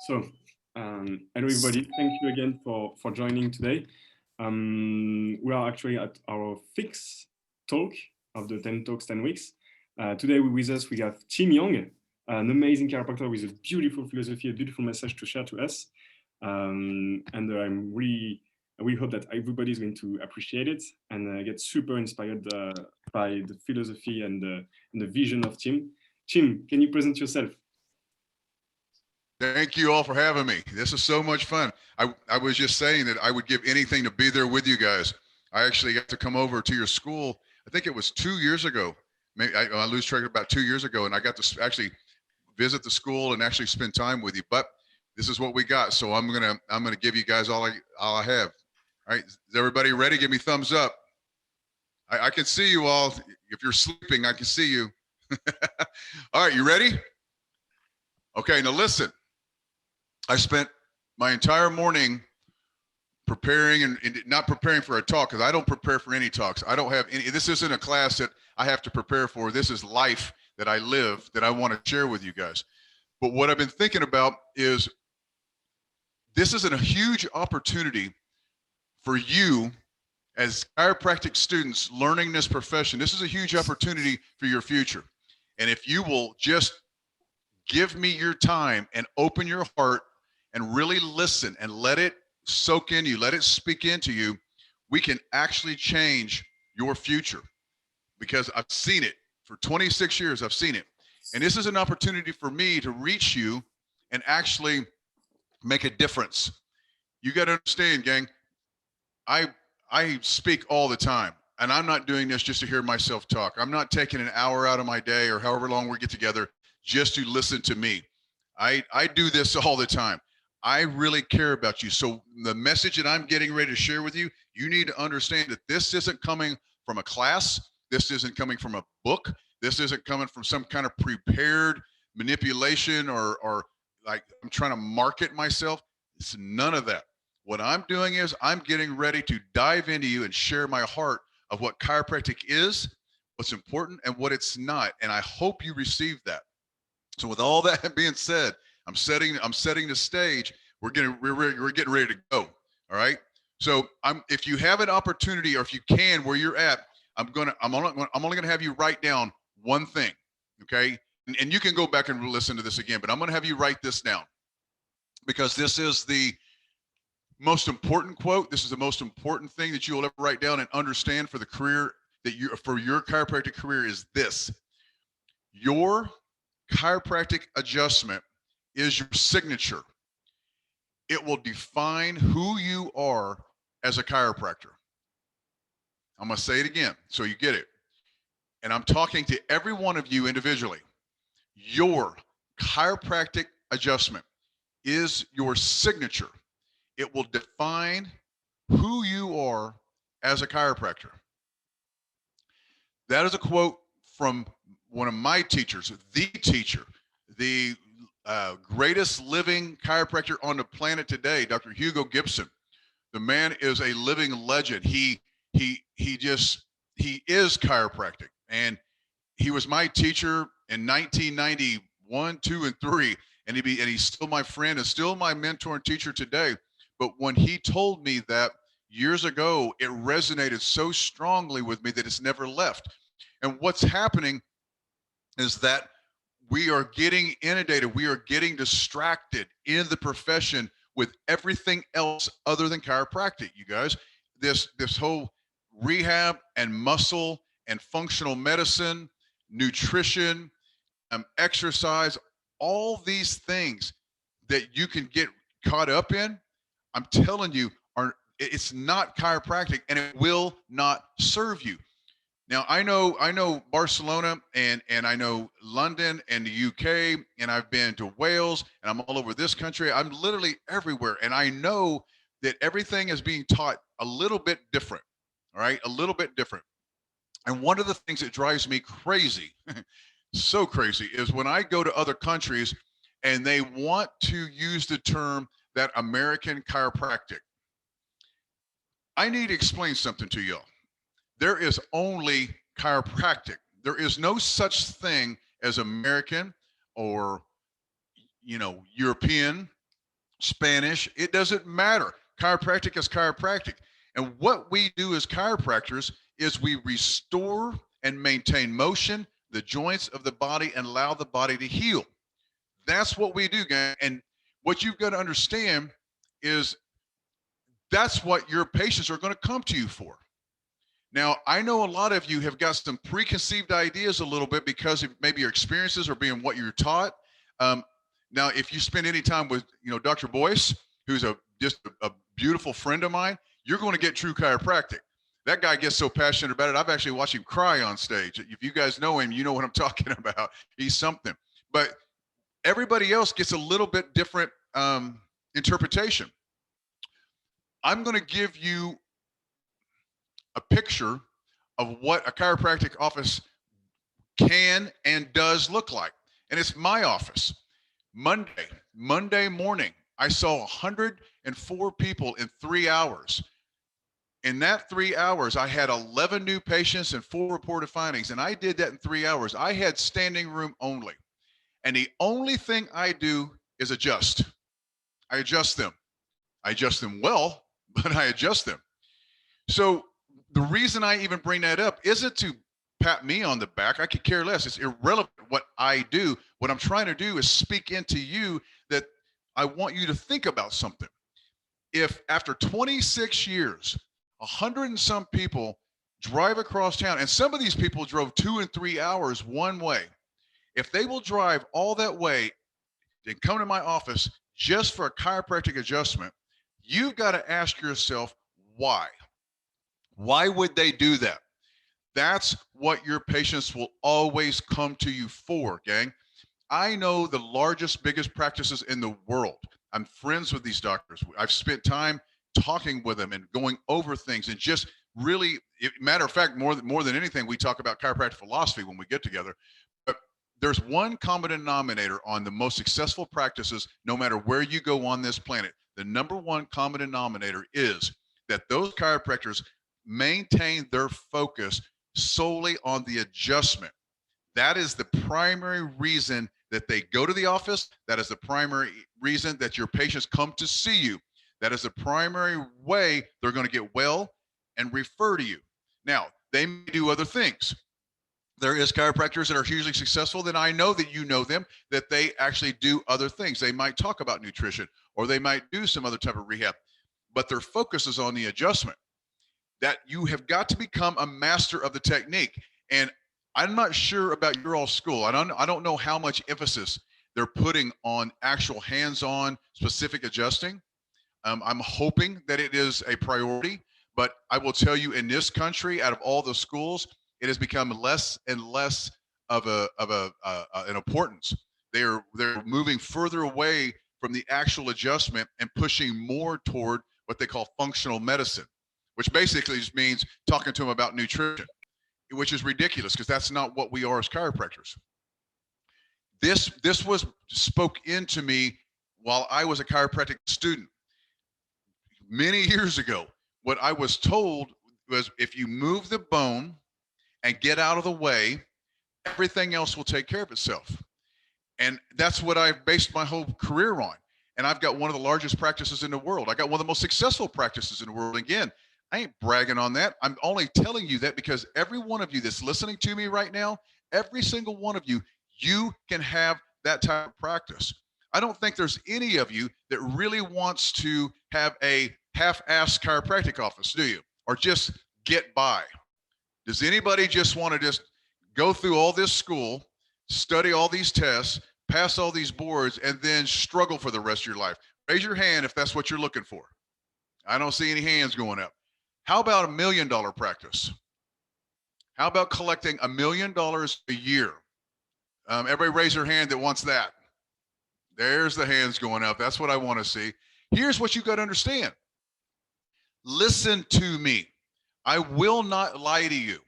So, hello everybody. Thank you again for joining today. We are actually at our fifth talk of the 10 talks, 10 weeks. Today with us, we have Tim Young, an amazing chiropractor with a beautiful philosophy, a beautiful message to share to us. We hope that everybody is going to appreciate it and get super inspired by the philosophy and the vision of Tim. Tim, can you present yourself? Thank you all for having me. This is so much fun. I was just saying that I would give anything to be there with you guys. I actually got to come over to your school. I think it was 2 years ago. Maybe I lose track, about 2 years ago, and I got to actually visit the school and actually spend time with you. But this is what we got, so I'm gonna give you guys all I have. All right, is everybody ready? Give me thumbs up. I can see you all. If you're sleeping, I can see you. All right, you ready? Okay, now listen. I spent my entire morning preparing and not preparing for a talk, because I don't prepare for any talks. I don't have any. This isn't a class that I have to prepare for. This is life that I live that I want to share with you guys. But what I've been thinking about is this is a huge opportunity for you as chiropractic students learning this profession. This is a huge opportunity for your future. And if you will just give me your time and open your heart and really listen and let it soak in you, let it speak into you, we can actually change your future. Because I've seen it for 26 years. I've seen it. And this is an opportunity for me to reach you and actually make a difference. You got to understand, gang, I speak all the time, and I'm not doing this just to hear myself talk. I'm not taking an hour out of my day or however long we get together just to listen to me. I do this all the time. I really care about you. So the message that I'm getting ready to share with you, you need to understand that this isn't coming from a class. This isn't coming from a book. This isn't coming from some kind of prepared manipulation or like I'm trying to market myself. It's none of that. What I'm doing is I'm getting ready to dive into you and share my heart of what chiropractic is, what's important, and what it's not. And I hope you receive that. So with all that being said, I'm setting the stage. We're getting ready to go. All right. So if you have an opportunity, or if you can, where you're at, I'm only gonna have you write down one thing. Okay. And you can go back and listen to this again, but I'm gonna have you write this down, because this is the most important quote. This is the most important thing that you will ever write down and understand for the career for your chiropractic career is this: your chiropractic adjustment is your signature. It will define who you are as a chiropractor. I'm going to say it again so you get it. And I'm talking to every one of you individually. Your chiropractic adjustment is your signature. It will define who you are as a chiropractor. That is a quote from one of my teachers, the teacher, the greatest living chiropractor on the planet today, Dr. Hugo Gibson. The man is a living legend. He is chiropractic, and he was my teacher in 1991, 2, and 3, and he's still my friend and still my mentor and teacher today. But when he told me that years ago, it resonated so strongly with me that it's never left. And what's happening is that we are getting inundated, we are getting distracted in the profession with everything else other than chiropractic, you guys. This whole rehab and muscle and functional medicine, nutrition, exercise, all these things that you can get caught up in, I'm telling you, it's not chiropractic, and it will not serve you. Now, I know Barcelona, and I know London and the UK, and I've been to Wales, and I'm all over this country. I'm literally everywhere, and I know that everything is being taught a little bit different, all right? A little bit different. And one of the things that drives me crazy, so crazy, is when I go to other countries and they want to use the term that American chiropractic. I need to explain something to y'all. There is only chiropractic. There is no such thing as American or, European Spanish, it doesn't matter. Chiropractic is chiropractic. And what we do as chiropractors is we restore and maintain motion, the joints of the body, and allow the body to heal. That's what we do, gang. And what you've got to understand is that's what your patients are going to come to you for. Now, I know a lot of you have got some preconceived ideas a little bit because of maybe your experiences or being what you're taught. Um, Now, if you spend any time with, Dr. Boyce, who's just a beautiful friend of mine, you're going to get true chiropractic. That guy gets so passionate about it. I've actually watched him cry on stage. If you guys know him, you know what I'm talking about. He's something. But everybody else gets a little bit different interpretation. I'm going to give you a picture of what a chiropractic office can and does look like. And it's my office. Monday morning, I saw 104 people in 3 hours. In that 3 hours, I had 11 new patients and 4 reported findings, and I did that in 3 hours. I had standing room only. And the only thing I do is adjust. I adjust them. I adjust them well, but I adjust them. So the reason I even bring that up isn't to pat me on the back. I could care less. It's irrelevant what I do. What I'm trying to do is speak into you that I want you to think about something. If after 26 years, 100 and some people drive across town, and some of these people drove 2 and 3 hours one way, if they will drive all that way and come to my office just for a chiropractic adjustment, you've got to ask yourself why. Why would they do that? That's what your patients will always come to you for, gang. I know the largest, biggest practices in the world. I'm friends with these doctors. I've spent time talking with them and going over things and just really, matter of fact, more than anything, we talk about chiropractic philosophy when we get together. But there's one common denominator on the most successful practices, no matter where you go on this planet. The number one common denominator is that those chiropractors maintain their focus solely on the adjustment. That is the primary reason that they go to the office. That is the primary reason that your patients come to see you. That is the primary way they're going to get well and refer to you. Now, they may do other things. There is chiropractors that are hugely successful that I know that you know them, that they actually do other things. They might talk about nutrition or they might do some other type of rehab, but their focus is on the adjustment. That you have got to become a master of the technique. And I'm not sure about your all school. I don't know how much emphasis they're putting on actual hands-on specific adjusting. I'm hoping that it is a priority, but I will tell you, in this country, out of all the schools, it has become less and less of an importance. They're moving further away from the actual adjustment and pushing more toward what they call functional medicine, which basically just means talking to them about nutrition, which is ridiculous because that's not what we are as chiropractors. This was spoke into me while I was a chiropractic student many years ago. What I was told was if you move the bone and get out of the way, everything else will take care of itself. And that's what I've based my whole career on. And I've got one of the largest practices in the world. I got one of the most successful practices in the world. Again, I ain't bragging on that. I'm only telling you that because every one of you that's listening to me right now, every single one of you, you can have that type of practice. I don't think there's any of you that really wants to have a half-assed chiropractic office, do you? Or just get by? Does anybody just want to just go through all this school, study all these tests, pass all these boards, and then struggle for the rest of your life? Raise your hand if that's what you're looking for. I don't see any hands going up. How about $1 million practice? How about collecting $1 million a year? Everybody raise their hand that wants that. There's the hands going up. That's what I want to see. Here's what you got to understand. Listen to me. I will not lie to you.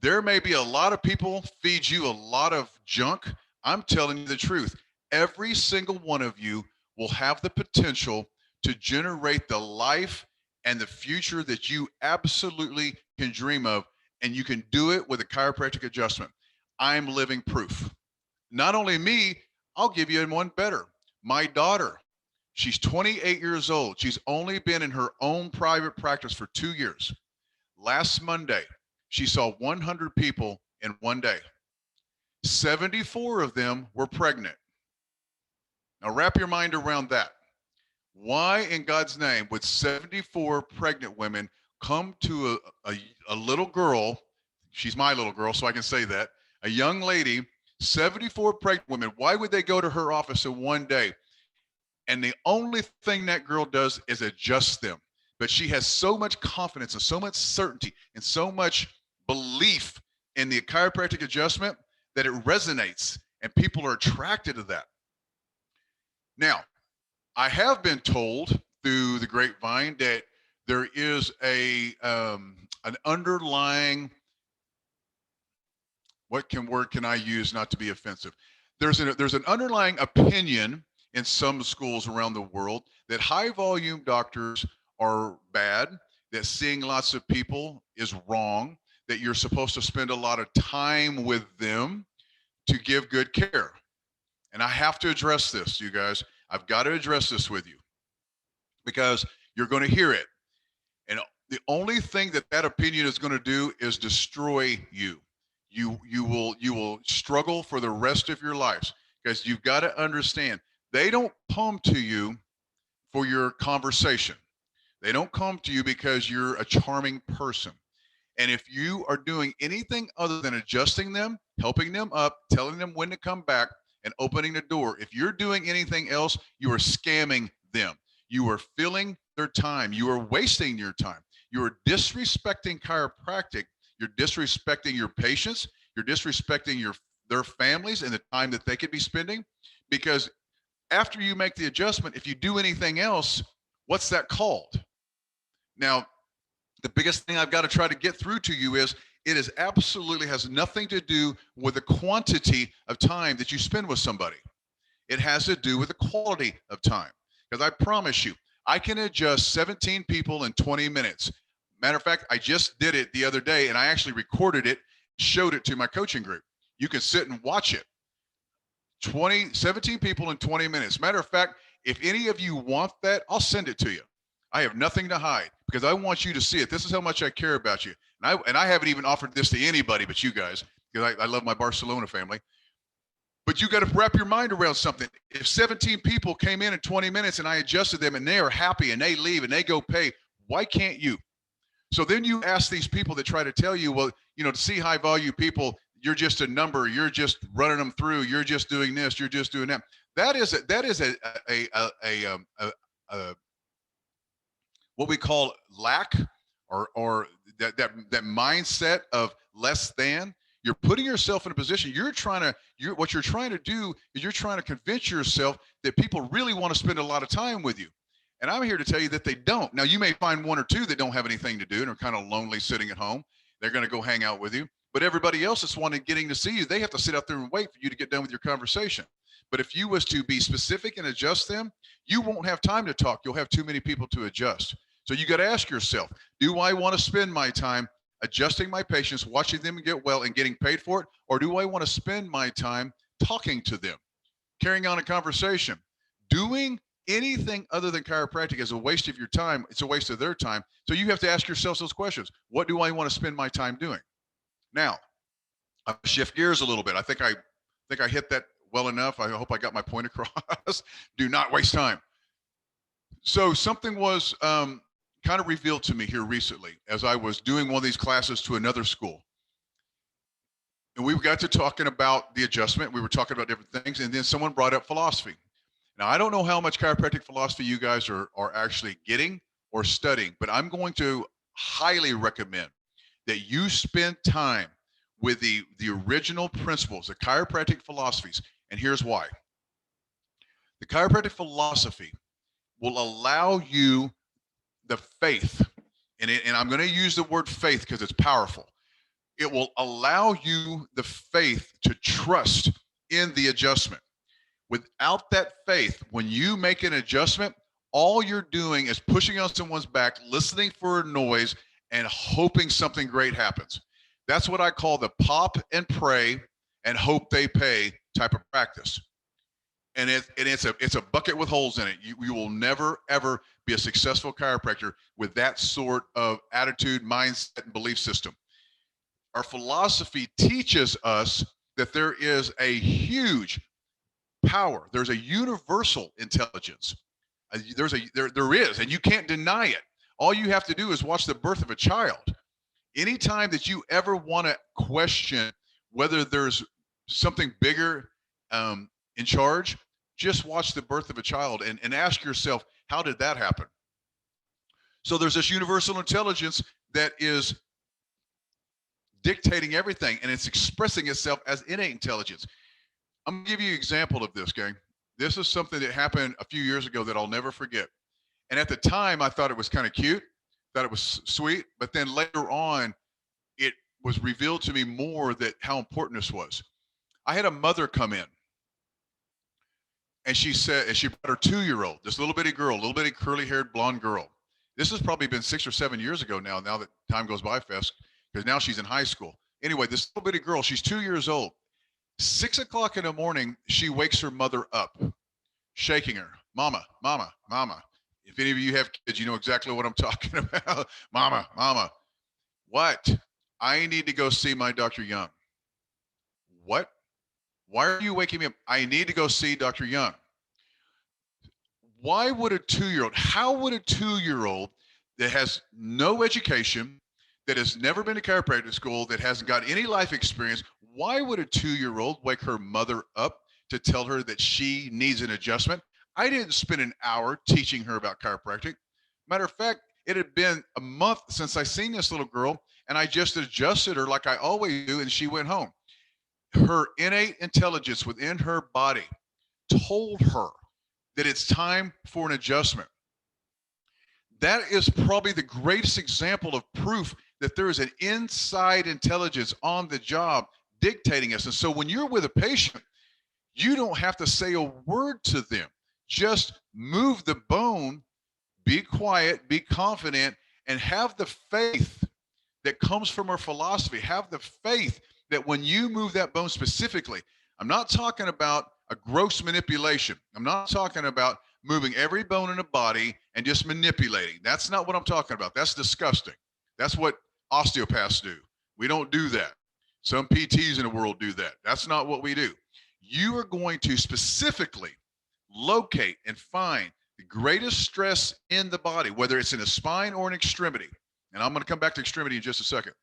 There may be a lot of people feed you a lot of junk. I'm telling you the truth. Every single one of you will have the potential to generate the life and the future that you absolutely can dream of, and you can do it with a chiropractic adjustment. I'm living proof. Not only me, I'll give you one better. My daughter, She's 28 years old. She's only been in her own private practice for 2 years. Last Monday, she saw 100 people in one day. 74 of them were pregnant. Now wrap your mind around that. Why in God's name would 74 pregnant women come to a little girl? She's my little girl, so I can say that. A young lady, 74 pregnant women. Why would they go to her office in one day? And the only thing that girl does is adjust them. But she has so much confidence and so much certainty and so much belief in the chiropractic adjustment that it resonates and people are attracted to that. Now, I have been told through the grapevine that there is an underlying, word can I use not to be offensive? There's an underlying opinion in some schools around the world that high volume doctors are bad, that seeing lots of people is wrong, that you're supposed to spend a lot of time with them to give good care. And I have to address this, you guys. I've got to address this with you because you're going to hear it. And the only thing that opinion is going to do is destroy you. You will struggle for the rest of your lives because you've got to understand they don't come to you for your conversation. They don't come to you because you're a charming person. And if you are doing anything other than adjusting them, helping them up, telling them when to come back, and opening the door, if you're doing anything else, you are scamming them. You are filling their time. You are wasting your time. You are disrespecting chiropractic. You're disrespecting your patients. You're disrespecting their families and the time that they could be spending. Because after you make the adjustment, if you do anything else, what's that called? Now, the biggest thing I've got to try to get through to you is it is absolutely has nothing to do with the quantity of time that you spend with somebody. It has to do with the quality of time. Because I promise you, I can adjust 17 people in 20 minutes. Matter of fact, I just did it the other day and I actually recorded it, showed it to my coaching group. You can sit and watch it. 17 people in 20 minutes. Matter of fact, if any of you want that, I'll send it to you. I have nothing to hide because I want you to see it. This is how much I care about you. And I haven't even offered this to anybody but you guys because I love my Barcelona family. But you got to wrap your mind around something. If 17 people came in 20 minutes and I adjusted them and they are happy and they leave and they go pay, why can't you? So then you ask these people that try to tell you, well, to see high value people, you're just a number. You're just running them through. You're just doing this. You're just doing that. That is what we call lack or that mindset of less than. You're putting yourself in a position. What you're trying to do is you're trying to convince yourself that people really want to spend a lot of time with you. And I'm here to tell you that they don't. Now, you may find one or two that don't have anything to do and are kind of lonely sitting at home. They're going to go hang out with you. But everybody else that's getting to see you, they have to sit out there and wait for you to get done with your conversation. But if you was to be specific and adjust them, you won't have time to talk. You'll have too many people to adjust. So you got to ask yourself, do I want to spend my time adjusting my patients, watching them get well and getting paid for it? Or do I want to spend my time talking to them, carrying on a conversation? Doing anything other than chiropractic is a waste of your time. It's a waste of their time. So you have to ask yourself those questions. What do I want to spend my time doing? Now, I'll shift gears a little bit. I think I hit that well enough. I hope I got my point across. Do not waste time. So something was kind of revealed to me here recently as I was doing one of these classes to another school. And we got to talking about the adjustment. We were talking about different things. And then someone brought up philosophy. Now, I don't know how much chiropractic philosophy you guys are actually getting or studying, but I'm going to highly recommend that you spend time with the original principles, the chiropractic philosophies. And here's why. The chiropractic philosophy will allow you the faith, and I'm going to use the word faith because it's powerful. It will allow you the faith to trust in the adjustment. Without that faith, when you make an adjustment, all you're doing is pushing on someone's back, listening for a noise, and hoping something great happens. That's what I call the pop and pray and hope they pay type of practice. and it's a bucket with holes in it. You will never ever be a successful chiropractor with that sort of attitude, mindset, and belief system. Our philosophy teaches us that there is a huge power. There's a universal intelligence. There is, and you can't deny it. All you have to do is watch the birth of a child. Anytime that you ever want to question whether there's something bigger in charge, just watch the birth of a child and ask yourself, how did that happen? So there's this universal intelligence that is dictating everything, and it's expressing itself as innate intelligence. I'm gonna give you an example of this, gang. This is something that happened a few years ago that I'll never forget. And at the time, I thought it was kind of cute, thought it was sweet, but then later on, it was revealed to me more that how important this was. I had a mother come in, and she said, and she brought her 2-year-old, this little bitty girl, little bitty curly-haired blonde girl. This has probably been 6 or 7 years ago now. Now that time goes by fast, because now she's in high school. Anyway, this little bitty girl, she's 2 years old. 6 o'clock in the morning, she wakes her mother up, shaking her, "Mama, mama, mama." If any of you have kids, you know exactly what I'm talking about. "Mama, mama." "What?" "I need to go see my Dr. Young." "What? Why are you waking me up?" "I need to go see Dr. Young." Why would a 2-year-old, how would a 2-year-old that has no education, that has never been to chiropractic school, that hasn't got any life experience, why would a 2-year-old wake her mother up to tell her that she needs an adjustment? I didn't spend an hour teaching her about chiropractic. Matter of fact, it had been a month since I seen this little girl, and I just adjusted her like I always do, and she went home. Her innate intelligence within her body told her that it's time for an adjustment. That is probably the greatest example of proof that there is an inside intelligence on the job dictating us. And so when you're with a patient, you don't have to say a word to them. Just move the bone, be quiet, be confident, and have the faith that comes from our philosophy. Have the faith that when you move that bone specifically, I'm not talking about a gross manipulation. I'm not talking about moving every bone in the body and just manipulating. That's not what I'm talking about. That's disgusting. That's what osteopaths do. We don't do that. Some PTs in the world do that. That's not what we do. You are going to specifically locate and find the greatest stress in the body, whether it's in the spine or an extremity. And I'm going to come back to extremity in just a second.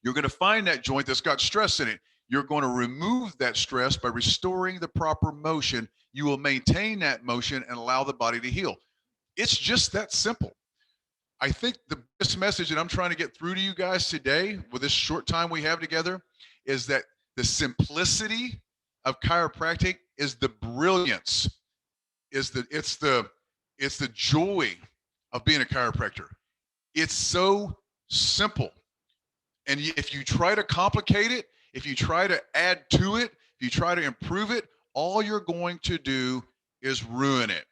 You're going to find that joint that's got stress in it. You're going to remove that stress by restoring the proper motion. You will maintain that motion and allow the body to heal. It's just that simple. I think the best message that I'm trying to get through to you guys today with this short time we have together is that the simplicity of chiropractic is the brilliance, it's the joy of being a chiropractor. It's so simple. And if you try to complicate it, if you try to add to it, if you try to improve it, all you're going to do is ruin it.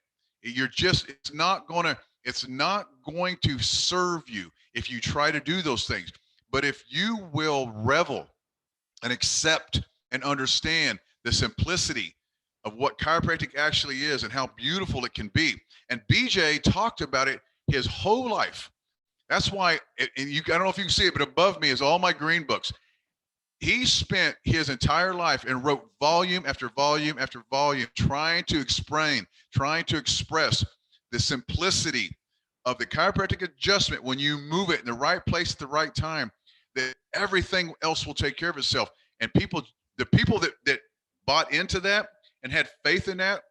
It's not going to serve you if you try to do those things. But if you will revel and accept and understand the simplicity of what chiropractic actually is and how beautiful it can be. And BJ talked about it his whole life. That's why, I don't know if you can see it, but above me is all my green books. He spent his entire life and wrote volume after volume after volume trying to explain, trying to express the simplicity of the chiropractic adjustment when you move it in the right place at the right time, that everything else will take care of itself. And the people that bought into that and had faith in that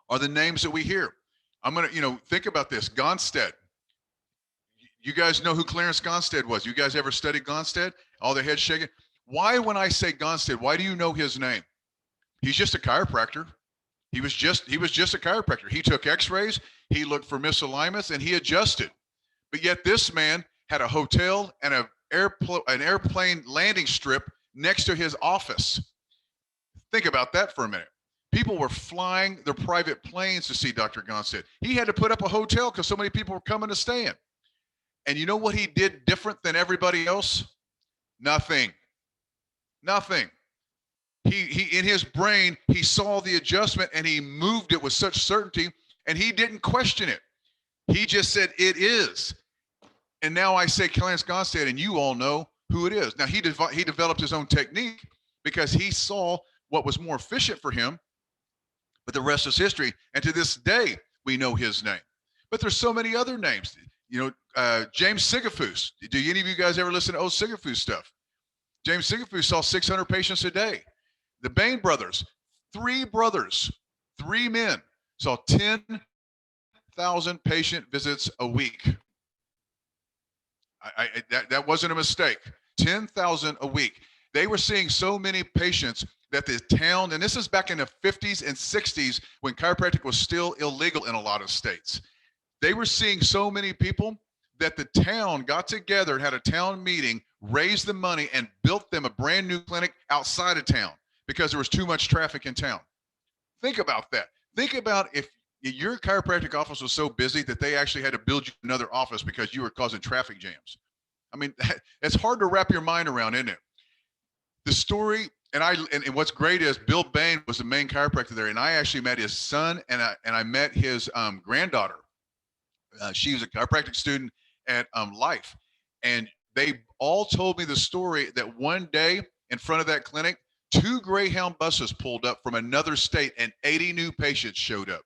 are the names that we hear. I'm going to, think about this. Gonstead. You guys know who Clarence Gonstead was? You guys ever studied Gonstead? All their heads shaking. Why, when I say Gonstead, why do you know his name? He's just a chiropractor. He was just a chiropractor. He took x-rays, he looked for misalignments, and he adjusted. But yet this man had a hotel and an airplane landing strip next to his office. Think about that for a minute. People were flying their private planes to see Dr. Gonstead. He had to put up a hotel because so many people were coming to stay in. And you know what he did different than everybody else? Nothing. He in his brain, he saw the adjustment and he moved it with such certainty, and he didn't question it. He just said, it is. And now I say Clarence Gonstead, and you all know who it is. Now, he developed his own technique because he saw what was more efficient for him, but the rest is history. And to this day, we know his name. But there's so many other names. James Sigafus. Do any of you guys ever listen to old Sigafus stuff? James Sigafus saw 600 patients a day. The Bain brothers, three men, saw 10,000 patient visits a week. That wasn't a mistake. 10,000 a week. They were seeing so many patients that the town, and this is back in the 50s and 60s when chiropractic was still illegal in a lot of states. They were seeing so many people that the town got together and had a town meeting, raised the money, and built them a brand new clinic outside of town because there was too much traffic in town. Think about that. Think about if your chiropractic office was so busy that they actually had to build you another office because you were causing traffic jams. I mean, it's hard to wrap your mind around, isn't it? The story, and what's great is Bill Bain was the main chiropractor there, and I actually met his son, and I met his granddaughter. She was a chiropractic student at Life, and they all told me the story that one day in front of that clinic, 2 Greyhound buses pulled up from another state, and 80 new patients showed up.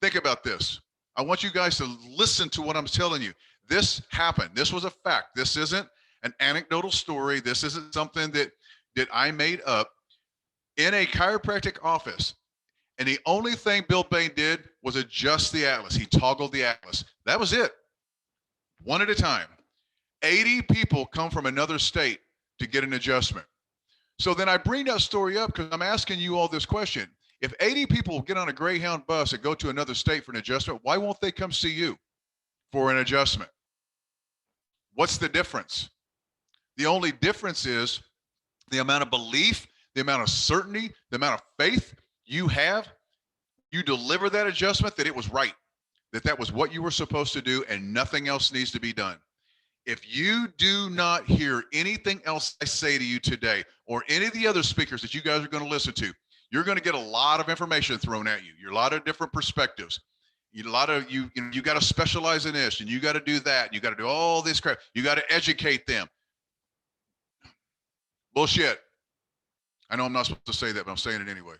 Think about this. I want you guys to listen to what I'm telling you. This happened. This was a fact. This isn't an anecdotal story. This isn't something that I made up. In a chiropractic office, and the only thing Bill Bain did was adjust the atlas. He toggled the atlas. That was it. One at a time. 80 people come from another state to get an adjustment. So then I bring that story up because I'm asking you all this question. If 80 people get on a Greyhound bus and go to another state for an adjustment, why won't they come see you for an adjustment? What's the difference? The only difference is the amount of belief, the amount of certainty, the amount of faith you have. You deliver that adjustment that it was right, that was what you were supposed to do, and nothing else needs to be done. If you do not hear anything else I say to you today, or any of the other speakers that you guys are going to listen to, you're going to get a lot of information thrown at you. You're a lot of different perspectives. You got to specialize in this, and you got to do that. And you got to do all this crap. You got to educate them. Bullshit. I know I'm not supposed to say that, but I'm saying it anyway.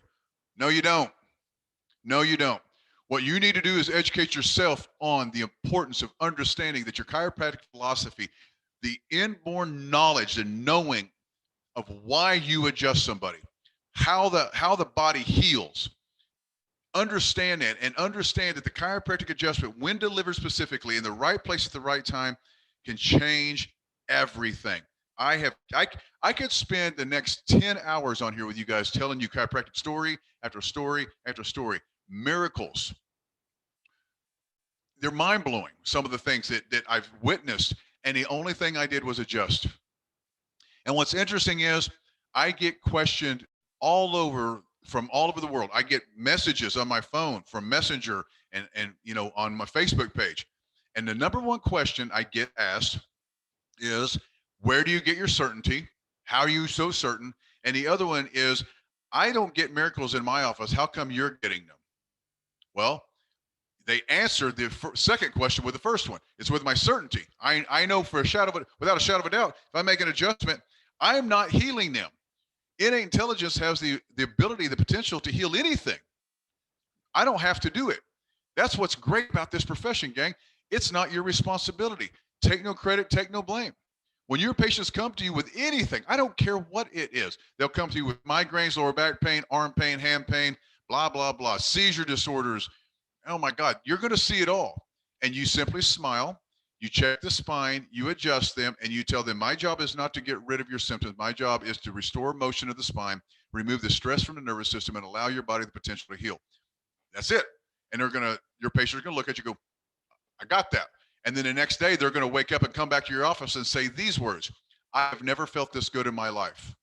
No, you don't. No, you don't. What you need to do is educate yourself on the importance of understanding that your chiropractic philosophy, the inborn knowledge, the knowing of why you adjust somebody, how the body heals. Understand that, and understand that the chiropractic adjustment, when delivered specifically in the right place at the right time, can change everything. I could spend the next 10 hours on here with you guys telling you chiropractic story after story after story. Miracles. They're mind-blowing, some of the things that I've witnessed, and the only thing I did was adjust. And what's interesting is I get questioned from all over the world. I get messages on my phone from Messenger and on my Facebook page. And the number one question I get asked is, where do you get your certainty? How are you so certain? And the other one is, I don't get miracles in my office. How come you're getting them? Well, they answered the second question with the first one. It's with my certainty. I know without a shadow of a doubt, if I make an adjustment, I am not healing them. Innate intelligence has the ability, the potential to heal anything. I don't have to do it. That's what's great about this profession, gang. It's not your responsibility. Take no credit, take no blame. When your patients come to you with anything, I don't care what it is. They'll come to you with migraines, lower back pain, arm pain, hand pain, blah, blah, blah, seizure disorders. Oh my God, you're going to see it all. And you simply smile, you check the spine, you adjust them, and you tell them, my job is not to get rid of your symptoms. My job is to restore motion of the spine, remove the stress from the nervous system, and allow your body the potential to heal. That's it. And your patients are going to look at you and go, I got that. And then the next day, they're going to wake up and come back to your office and say these words, I've never felt this good in my life.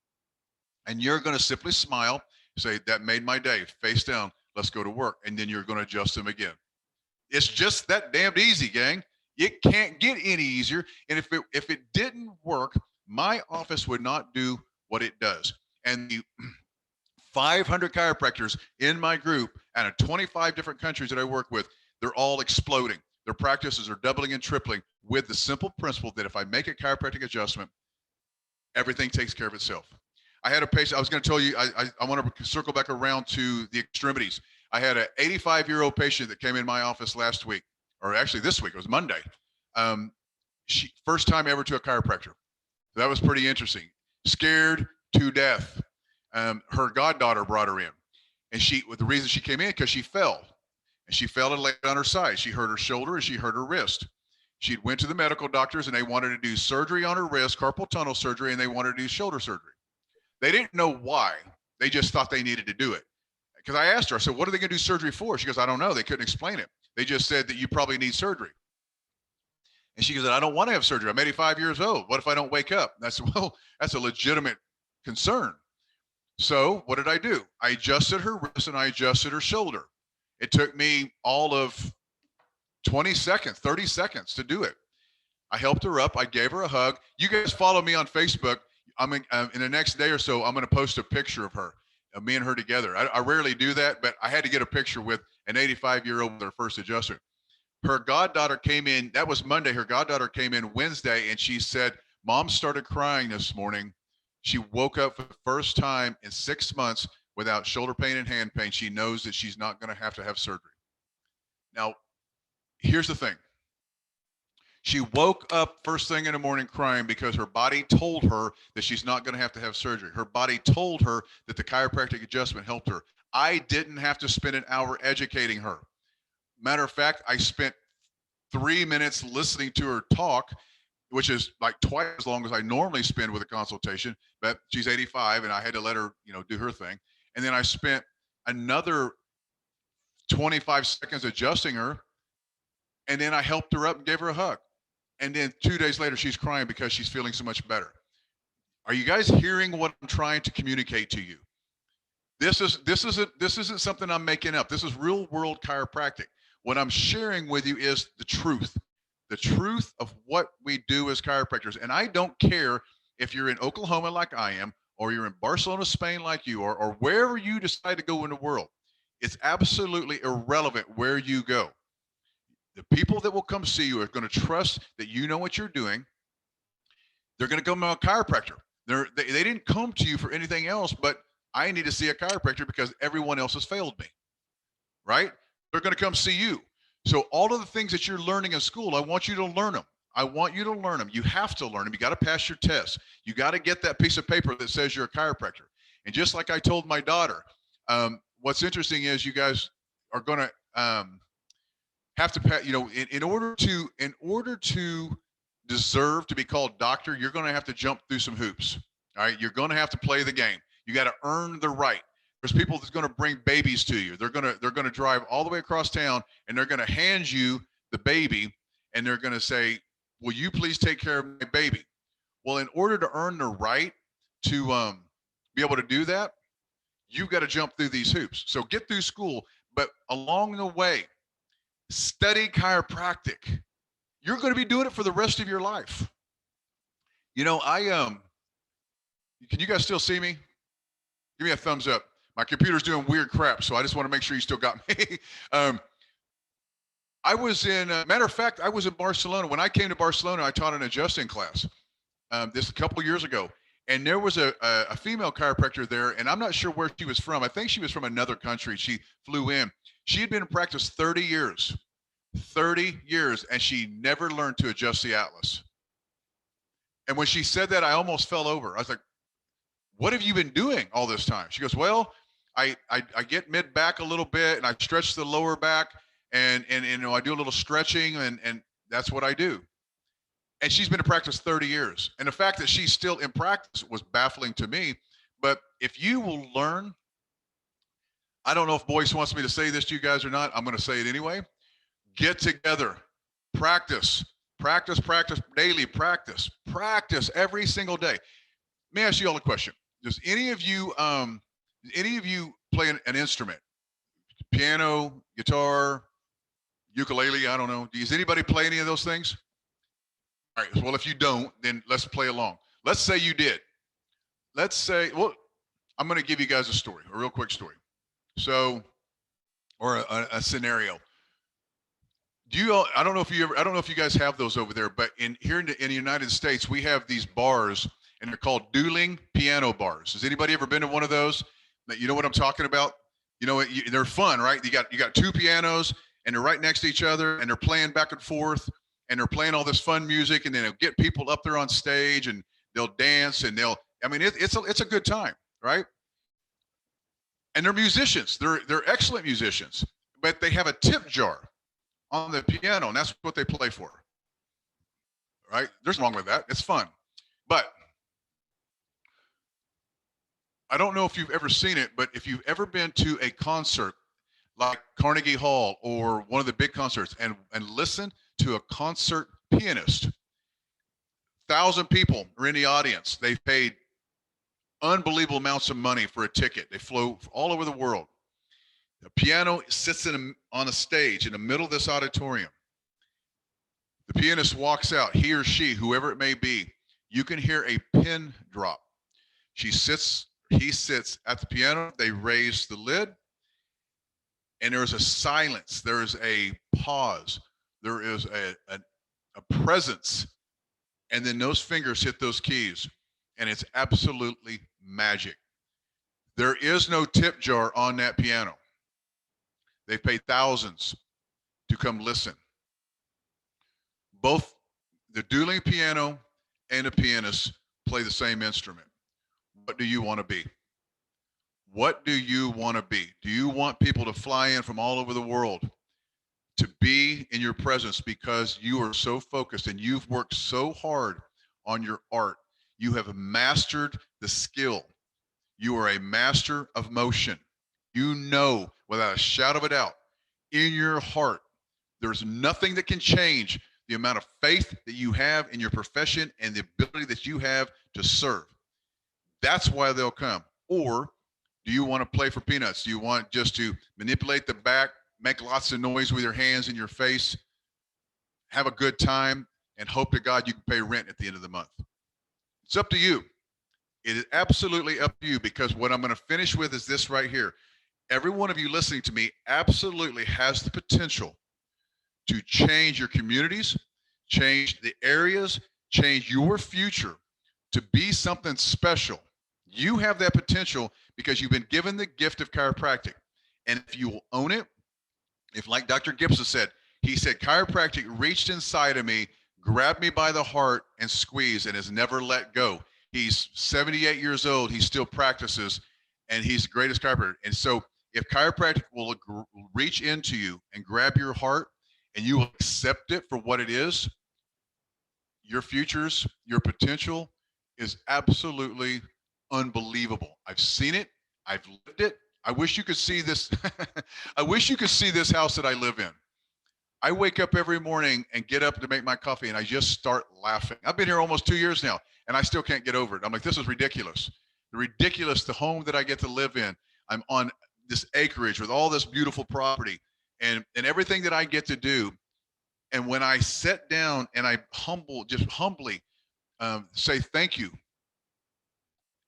And you're going to simply smile, say, that made my day, face down, let's go to work. And then you're going to adjust them again. It's just that damned easy, gang. It can't get any easier. And if it didn't work, my office would not do what it does. And the 500 chiropractors in my group out of 25 different countries that I work with, they're all exploding. Their practices are doubling and tripling with the simple principle that if I make a chiropractic adjustment, everything takes care of itself. I had a patient, I was going to tell you, I want to circle back around to the extremities. I had an 85-year-old patient that came in my office last week, or actually this week, it was Monday. She first time ever to a chiropractor. That was pretty interesting. Scared to death. Her goddaughter brought her in. And the reason she came in, because she fell. And she fell and laid on her side. She hurt her shoulder and she hurt her wrist. She went to the medical doctors and they wanted to do surgery on her wrist, carpal tunnel surgery, and they wanted to do shoulder surgery. They didn't know why. They just thought they needed to do it. Because I asked her, I said, what are they going to do surgery for? She goes, I don't know. They couldn't explain it. They just said that you probably need surgery. And she goes, I don't want to have surgery. I'm 85 years old. What if I don't wake up? And I said, well, that's a legitimate concern. So what did I do? I adjusted her wrist and I adjusted her shoulder. It took me all of 20 seconds, 30 seconds to do it. I helped her up. I gave her a hug. You guys follow me on Facebook. In the next day or so, I'm going to post a picture of her, of me and her together. I rarely do that, but I had to get a picture with an 85-year-old with her first adjustment. Her goddaughter came in. That was Monday. Her goddaughter came in Wednesday, and she said, Mom started crying this morning. She woke up for the first time in 6 months without shoulder pain and hand pain. She knows that she's not going to have surgery. Now, here's the thing. She woke up first thing in the morning crying because her body told her that she's not going to have surgery. Her body told her that the chiropractic adjustment helped her. I didn't have to spend an hour educating her. Matter of fact, I spent 3 minutes listening to her talk, which is like twice as long as I normally spend with a consultation, but she's 85 and I had to let her, do her thing. And then I spent another 25 seconds adjusting her. And then I helped her up and gave her a hug. And then 2 days later, she's crying because she's feeling so much better. Are you guys hearing what I'm trying to communicate to you? This isn't something I'm making up. This is real world chiropractic. What I'm sharing with you is the truth of what we do as chiropractors. And I don't care if you're in Oklahoma like I am, or you're in Barcelona, Spain like you are, or wherever you decide to go in the world. It's absolutely irrelevant where you go. The people that will come see you are going to trust that you know what you're doing. They're going to come to a chiropractor. They didn't come to you for anything else, but I need to see a chiropractor because everyone else has failed me, right? They're going to come see you. So all of the things that you're learning in school, I want you to learn them. I want you to learn them. You have to learn them. You got to pass your tests. You got to get that piece of paper that says you're a chiropractor. And just like I told my daughter, what's interesting is you guys are going to have to pass, in order to deserve to be called doctor, you're going to have to jump through some hoops. All right. You're going to have to play the game. You got to earn the right. There's people that's going to bring babies to you. They're going to drive all the way across town and they're going to hand you the baby and they're going to say, will you please take care of my baby? Well, in order to earn the right to be able to do that, you've got to jump through these hoops. So get through school, but along the way, study chiropractic. You're going to be doing it for the rest of your life. Can you guys still see me? Give me a thumbs up. My computer's doing weird crap, so I just want to make sure you still got me. I was matter of fact, I was in Barcelona. When I came to Barcelona, I taught an adjusting class this a couple of years ago. And there was a female chiropractor there, and I'm not sure where she was from. I think she was from another country. She flew in. She had been in practice 30 years, and she never learned to adjust the atlas. And when she said that, I almost fell over. I was like, what have you been doing all this time? She goes, well, I get mid back a little bit and I stretch the lower back and I do a little stretching and that's what I do. And she's been in practice 30 years. And the fact that she's still in practice was baffling to me. But if you will learn, I don't know if Boyce wants me to say this to you guys or not. I'm going to say it anyway. Get together, practice, daily practice every single day. Let me ask you all a question. Does any of you play an instrument? Piano, guitar, ukulele, I don't know. Does anybody play any of those things? All right, well, if you don't, then let's play along. Let's say you did. Let's say, well, I'm going to give you guys a story, a real quick story. So, or a scenario. I don't know if I don't know if you guys have those over there, but here in the United States, we have these bars, and they're called dueling piano bars. Has anybody ever been to one of those? You know what I'm talking about? You know, they're fun, right? You got two pianos, and they're right next to each other, and they're playing back and forth, and they're playing all this fun music, and then they'll get people up there on stage, and they'll dance, and I mean, it's a good time, right? And they're musicians. They're excellent musicians, but they have a tip jar on the piano, and that's what they play for, right? There's nothing wrong with that. It's fun. But I don't know if you've ever seen it, but if you've ever been to a concert like Carnegie Hall or one of the big concerts and listen to a concert pianist, 1,000 people are in the audience. They've paid unbelievable amounts of money for a ticket. They flew all over the world. The piano sits on a stage in the middle of this auditorium. The pianist walks out, he or she, whoever it may be. You can hear a pin drop. He sits at the piano. They raise the lid, and there is a silence. There is a pause. There is a presence, and then those fingers hit those keys, and it's absolutely magic. There is no tip jar on that piano. They've paid thousands to come listen. Both the dueling piano and a pianist play the same instrument. What do you want to be? What do you want to be? Do you want people to fly in from all over the world to be in your presence because you are so focused and you've worked so hard on your art? You have mastered the skill. You are a master of motion. You know, without a shadow of a doubt, in your heart, there's nothing that can change the amount of faith that you have in your profession and the ability that you have to serve. That's why they'll come. Or do you want to play for peanuts? Do you want just to manipulate the back, make lots of noise with your hands in your face, have a good time, and hope to God you can pay rent at the end of the month? It's up to you. It is absolutely up to you, because what I'm going to finish with is this right here. Every one of you listening to me absolutely has the potential to change your communities, change the areas, change your future to be something special. You have that potential because you've been given the gift of chiropractic. And if you will own it, if, like Dr. Gibson said, he said, chiropractic reached inside of me, grabbed me by the heart and squeezed and has never let go. He's 78 years old. He still practices, and he's the greatest chiropractor. And so if chiropractic will reach into you and grab your heart and you will accept it for what it is, your futures, your potential is absolutely unbelievable. I've seen it. I've lived it. I wish you could see this. I wish you could see this house that I live in. I wake up every morning and get up to make my coffee, and I just start laughing. I've been here almost 2 years now, and I still can't get over it. I'm like, this is ridiculous. The home that I get to live in. I'm on this acreage with all this beautiful property and everything that I get to do. And when I sit down and I humbly say thank you,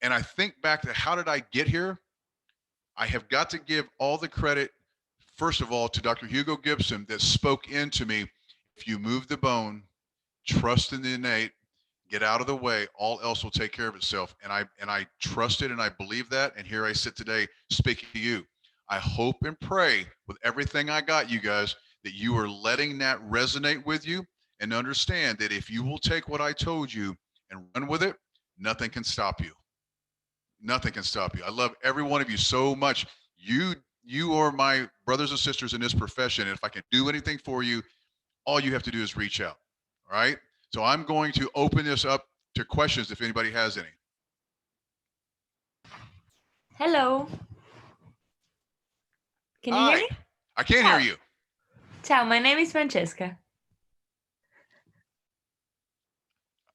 and I think back to how did I get here, I have got to give all the credit, first of all, to Dr. Hugo Gibson, that spoke into me. If you move the bone, trust in the innate, get out of the way, all else will take care of itself. And I trusted and I believe that. And here I sit today speaking to you. I hope and pray with everything I got, you guys, that you are letting that resonate with you and understand that if you will take what I told you and run with it, nothing can stop you. Nothing can stop you. I love every one of you so much. You are my brothers and sisters in this profession. And if I can do anything for you, all you have to do is reach out. All right. So I'm going to open this up to questions if anybody has any. Hello. Can you hear me? I can't hear you. Ciao, my name is Francesca.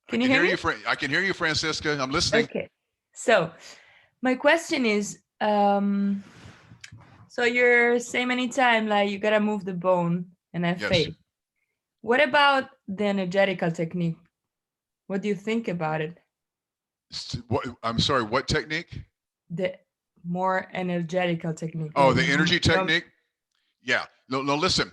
Can you hear me? I can hear you, Francesca. I'm listening. Okay. So my question is, so you're saying many times, like, you gotta move the bone and have faith. What about the energetical technique? What do you think about it? I'm sorry, what technique? The more energetical technique. Oh, Like the energy from, technique. Yeah. No, no, listen.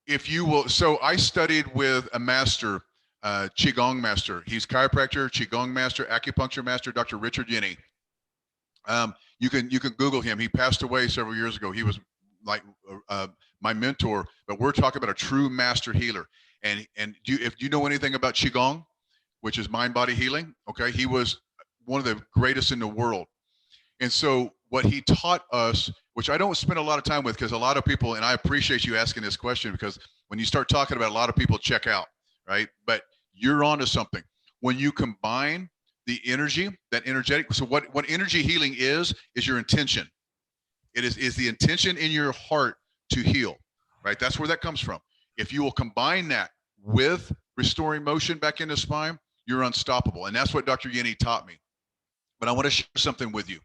If you will, so I studied with a master, Qigong master. He's chiropractor, Qigong master, acupuncture master, Dr. Richard Yenny. You can Google him. He passed away several years ago. He was like my mentor, but we're talking about a true master healer. And if you know anything about Qigong, which is mind body healing, okay, he was one of the greatest in the world. And so what he taught us, which I don't spend a lot of time with, because a lot of people, and I appreciate you asking this question, because when you start talking about it, a lot of people check out, right? But you're onto something. When you combine the energy, that energetic, so what energy healing is your intention. It is the intention in your heart to heal, right? That's where that comes from. If you will combine that with restoring motion back in the spine, you're unstoppable. And that's what Dr. Yenny taught me. But I want to share something with you.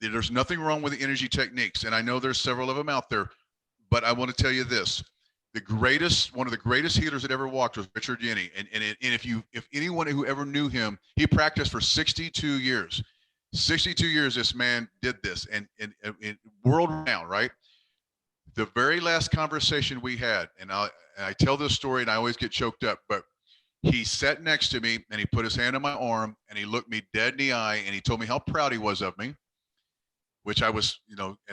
There's nothing wrong with the energy techniques, and I know there's several of them out there, but I want to tell you this. One of the greatest healers that ever walked was Richard Yenny. And if anyone who ever knew him, he practiced for 62 years. 62 years this man did this, and world renowned, right? The very last conversation we had, and I tell this story and I always get choked up, but he sat next to me and he put his hand on my arm and he looked me dead in the eye and he told me how proud he was of me, which I was,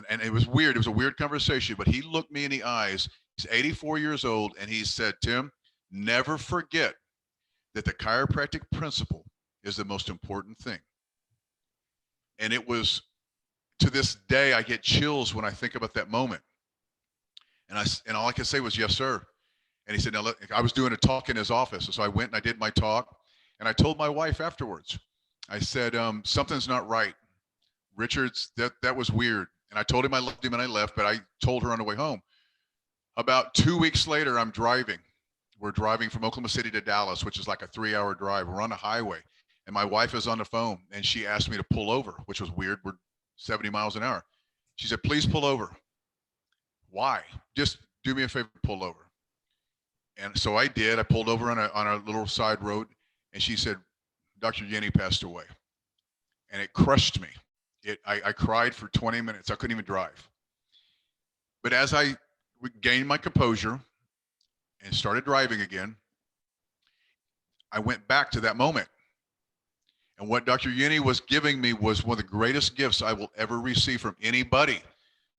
and it was weird. It was a weird conversation, but he looked me in the eyes. He's 84 years old, and he said, Tim, never forget that the chiropractic principle is the most important thing. And it was, to this day, I get chills when I think about that moment. And all I could say was, yes, sir. And he said, now, look, I was doing a talk in his office. So I went and I did my talk, and I told my wife afterwards, I said, something's not right. Richard's, that was weird. And I told him I loved him and I left, but I told her on the way home. About 2 weeks later, I'm driving. We're driving from Oklahoma City to Dallas, which is like a 3-hour drive. We're on a highway, and my wife is on the phone, and she asked me to pull over, which was weird. We're 70 miles an hour. She said, please pull over. Why? Just do me a favor, pull over. And so I did. I pulled over on a little side road, and she said, Dr. Yenny passed away. And it crushed me. I cried for 20 minutes. I couldn't even drive. But as I gained my composure and started driving again, I went back to that moment. And what Dr. Yenny was giving me was one of the greatest gifts I will ever receive from anybody,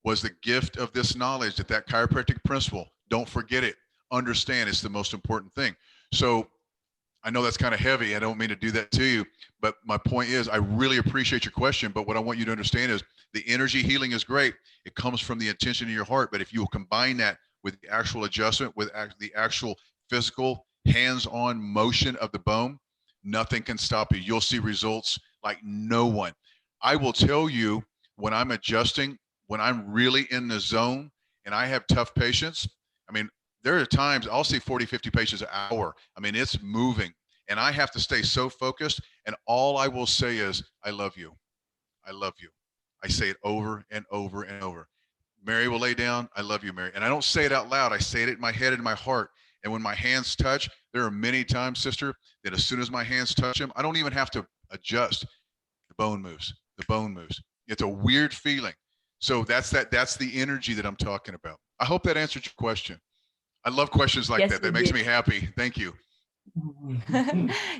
was the gift of this knowledge that chiropractic principle, don't forget it, understand it's the most important thing. So I know that's kind of heavy. I don't mean to do that to you, but my point is, I really appreciate your question. But what I want you to understand is the energy healing is great. It comes from the intention in your heart. But if you will combine that with the actual adjustment, with the actual physical hands-on motion of the bone, nothing can stop you. You'll see results like no one. I will tell you, when I'm adjusting, when I'm really in the zone and I have tough patients, I mean, there are times I'll see 40, 50 patients an hour. I mean, it's moving, and I have to stay so focused. And all I will say is, I love you. I love you. I say it over and over and over. Mary will lay down. I love you, Mary. And I don't say it out loud. I say it in my head and in my heart. And when my hands touch, there are many times, sister, that as soon as my hands touch them, I don't even have to adjust. The bone moves. The bone moves. It's a weird feeling. So that's the energy that I'm talking about. I hope that answered your question. I love questions like that. That makes me happy. Thank you.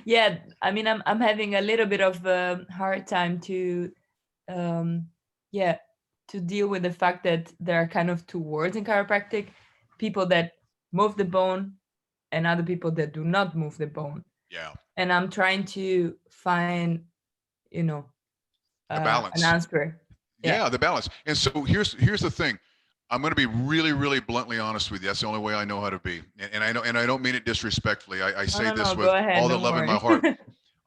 Yeah, I mean, I'm having a little bit of a hard time to deal with the fact that there are kind of two words in chiropractic: people that move the bone and other people that do not move the bone. Yeah. And I'm trying to find, the balance. an answer. Yeah, the balance. And so here's the thing. I'm going to be really, really bluntly honest with you. That's the only way I know how to be. And I don't mean it disrespectfully. I say this with all the love in my heart.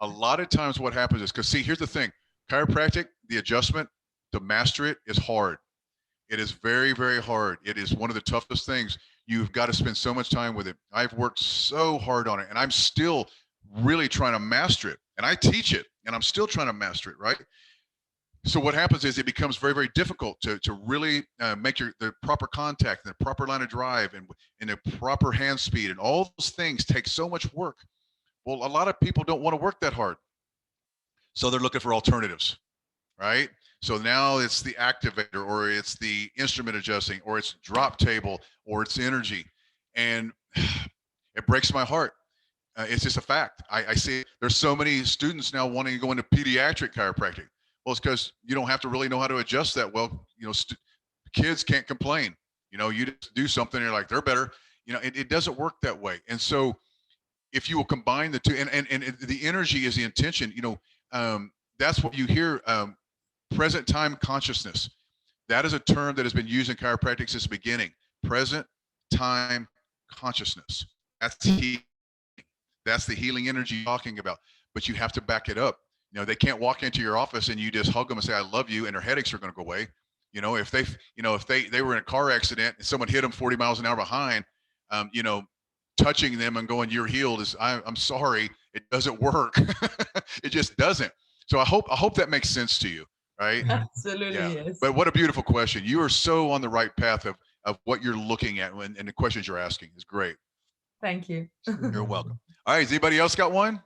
A lot of times what happens is, because see, here's the thing. Chiropractic, the adjustment, to master it is hard. It is very, very hard. It is one of the toughest things. You've got to spend so much time with it. I've worked so hard on it, and I'm still really trying to master it. And I teach it, and I'm still trying to master it, right? So what happens is it becomes very, very difficult to really make the proper contact, and the proper line of drive, and the proper hand speed, and all those things take so much work. Well, a lot of people don't want to work that hard, so they're looking for alternatives, right? So now it's the activator, or it's the instrument adjusting, or it's drop table, or it's energy. And it breaks my heart. It's just a fact. I see there's so many students now wanting to go into pediatric chiropractic. Well, it's because you don't have to really know how to adjust that well. Kids can't complain. You just do something, and you're like, they're better. It doesn't work that way. And so if you will combine the two, and the energy is the intention, that's what you hear. Present time consciousness. That is a term that has been used in chiropractic since the beginning. Present time consciousness. That's the healing energy you're talking about. But you have to back it up. They can't walk into your office and you just hug them and say, I love you, and their headaches are going to go away. If they were in a car accident and someone hit them 40 miles an hour behind, touching them and going, you're healed, I'm sorry, it doesn't work. It just doesn't. So I hope that makes sense to you, right? Absolutely, yeah. Yes. But what a beautiful question. You are so on the right path of what you're looking at, and the questions you're asking is great. Thank you. You're welcome. All right, has anybody else got one?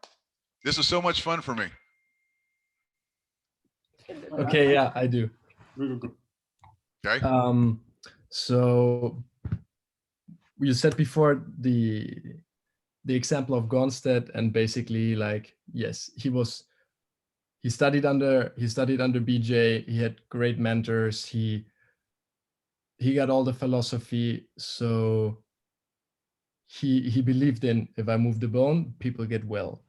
This is so much fun for me. Okay, yeah, I do. Okay. So you said before the example of Gonstead, and basically, like, yes, he studied under BJ. He had great mentors. He got all the philosophy. So he believed in, if I move the bone, people get well.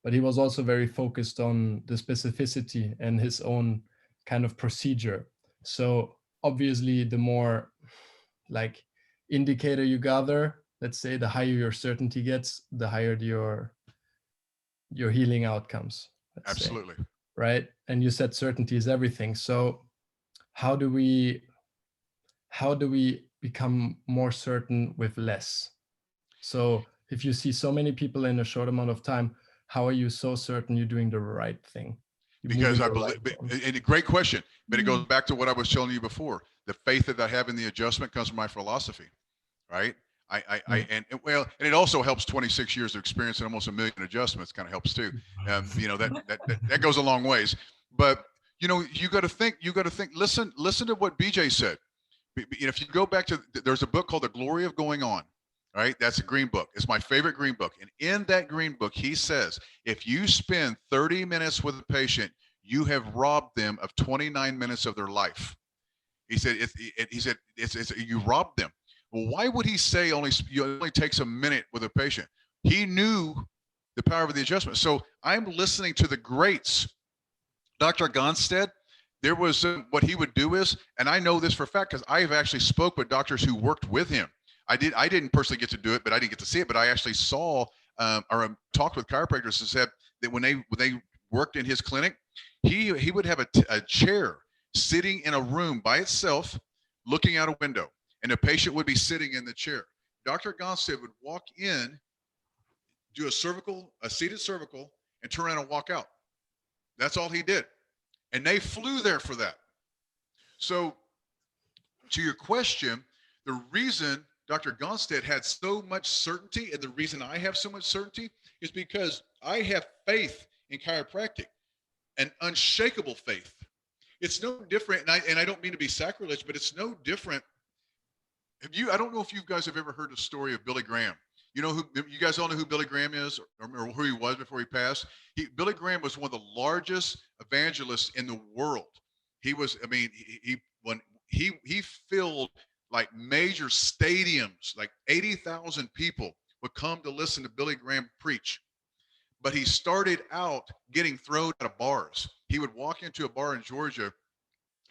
But he was also very focused on the specificity and his own kind of procedure. So obviously, the more like indicator you gather, let's say, the higher your certainty gets, the higher your healing outcomes. Absolutely. Say, right? And you said certainty is everything. So how do we become more certain with less? So if you see so many people in a short amount of time, how are you so certain you're doing the right thing? Because I believe, and a great question, but it goes back to what I was telling you before. The faith that I have in the adjustment comes from my philosophy, right? And it also helps 26 years of experience and almost 1 million adjustments kind of helps too. That goes a long ways. But you got to think. Listen to what BJ said. If you go back to, there's a book called The Glory of Going On. Right? That's a green book. It's my favorite green book. And in that green book, he says, if you spend 30 minutes with a patient, you have robbed them of 29 minutes of their life. He said, you robbed them. Well, why would he say only takes a minute with a patient? He knew the power of the adjustment. So I'm listening to the greats. Dr. Gonstead, there was what he would do is, and I know this for a fact because I have actually spoke with doctors who worked with him. I didn't personally get to do it, but I didn't get to see it. But I actually saw or talked with chiropractors and said that when they worked in his clinic, he would have a chair sitting in a room by itself, looking out a window, and the patient would be sitting in the chair. Dr. Gonstead would walk in, do a seated cervical, and turn around and walk out. That's all he did, and they flew there for that. So, to your question, the reason Dr. Gonstead had so much certainty, and the reason I have so much certainty, is because I have faith in chiropractic, an unshakable faith. It's no different, and I don't mean to be sacrilege, but it's no different. I don't know if you guys have ever heard the story of Billy Graham. You guys all know who Billy Graham is, or who he was before he passed? Billy Graham was one of the largest evangelists in the world. He was, he filled like major stadiums, like 80,000 people would come to listen to Billy Graham preach. But he started out getting thrown out of bars. He would walk into a bar in Georgia,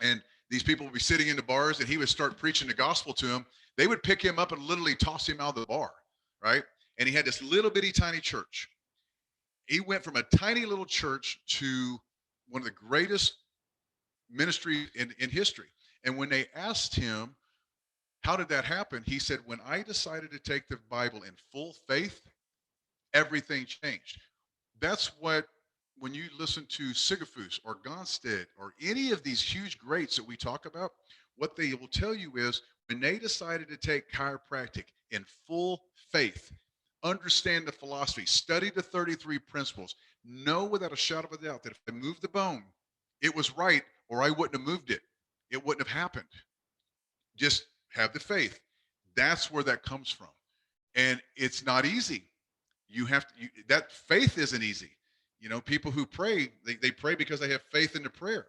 and these people would be sitting in the bars, and he would start preaching the gospel to them. They would pick him up and literally toss him out of the bar, right? And he had this little bitty tiny church. He went from a tiny little church to one of the greatest ministries in history. And when they asked him, how did that happen? He said, when I decided to take the Bible in full faith, everything changed. That's what, when you listen to Sigafus or Gonstead or any of these huge greats that we talk about, what they will tell you is when they decided to take chiropractic in full faith, understand the philosophy, study the 33 principles, know without a shadow of a doubt that if I move the bone, it was right or I wouldn't have moved it. It wouldn't have happened. Just have the faith. That's where that comes from. And it's not easy. You have to, that faith isn't easy. You know, people who pray, they pray because they have faith in the prayer,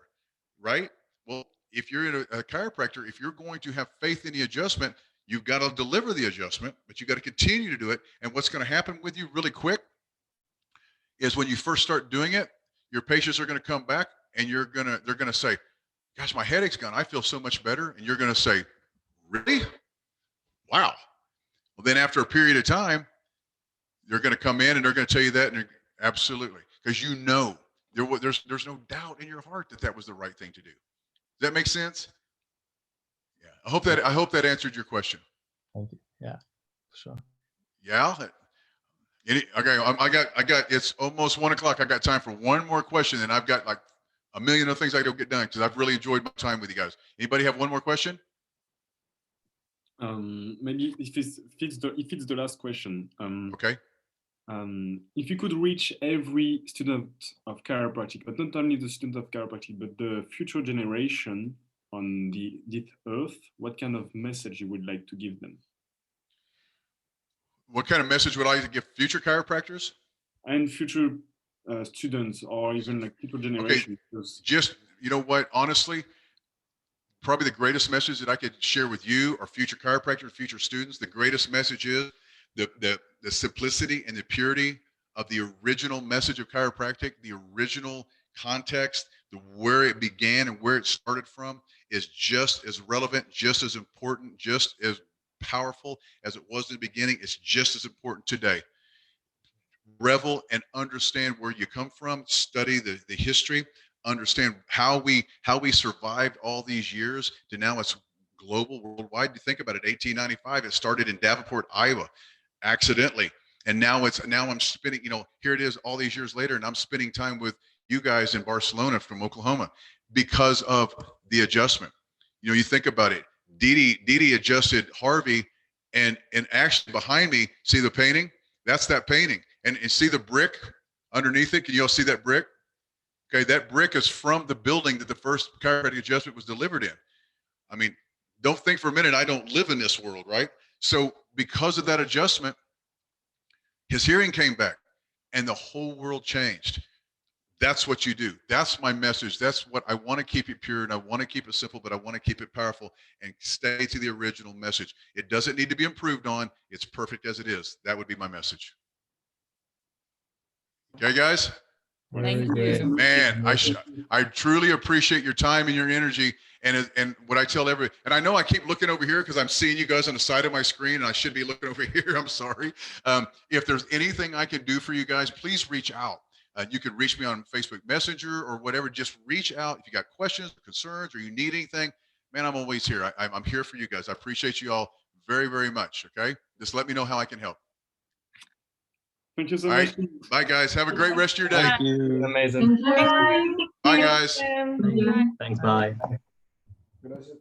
right? Well, if you're in a chiropractor, if you're going to have faith in the adjustment, you've got to deliver the adjustment, but you've got to continue to do it. And what's going to happen with you really quick is when you first start doing it, your patients are going to come back and they're going to say, gosh, my headache's gone. I feel so much better. And you're going to say, really? Wow. Well, then after a period of time, they're going to come in and they're going to tell you that. And absolutely. Because you know, there's no doubt in your heart that that was the right thing to do. Does that make sense? Yeah. I hope that answered your question. Thank you. Yeah, sure. Yeah. Okay. I got. It's almost 1 o'clock. I got time for one more question, and I've got like a million other things I don't get done because I've really enjoyed my time with you guys. Anybody have one more question? Maybe if it's the last question. Okay. If you could reach every student of chiropractic, but not only the student of chiropractic, but the future generation on this earth, what kind of message you would like to give them? What kind of message would I like to give future chiropractors? And future students, or even like future generation. Okay. Just, you know what, honestly, probably the greatest message that I could share with you or future chiropractors, future students, the greatest message is the simplicity and the purity of the original message of chiropractic, the original context, where it began and where it started from is just as relevant, just as important, just as powerful as it was in the beginning. It's just as important today. Revel and understand where you come from, study the history, understand how we survived all these years to now it's global, worldwide. You think about it, 1895, it started in Davenport, Iowa, accidentally. And now I'm spending, you know, here it is all these years later, and I'm spending time with you guys in Barcelona from Oklahoma because of the adjustment. You know, you think about it, Dee Dee adjusted Harvey, and actually behind me, see the painting? That's that painting. And see the brick underneath it? Can you all see that brick? Okay, that brick is from the building that the first chiropractic adjustment was delivered in. I mean, don't think for a minute I don't live in this world, right? So because of that adjustment, his hearing came back and the whole world changed. That's what you do. That's my message. That's what I want to keep it pure, and I want to keep it simple, but I want to keep it powerful and stay to the original message. It doesn't need to be improved on. It's perfect as it is. That would be my message. Okay, guys? Thank you. Man, I truly appreciate your time and your energy. And what I tell and I know I keep looking over here because I'm seeing you guys on the side of my screen, and I should be looking over here. I'm sorry. If there's anything I can do for you guys, please reach out. You can reach me on Facebook Messenger or whatever. Just reach out if you got questions, concerns, or you need anything. Man, I'm always here. I'm here for you guys. I appreciate you all very, very much. Okay, just let me know how I can help. Thank you so much. Bye, guys. Have a great rest of your day. Thank you. Amazing. Bye. Bye, guys. Bye. Thanks. Bye. Gracias.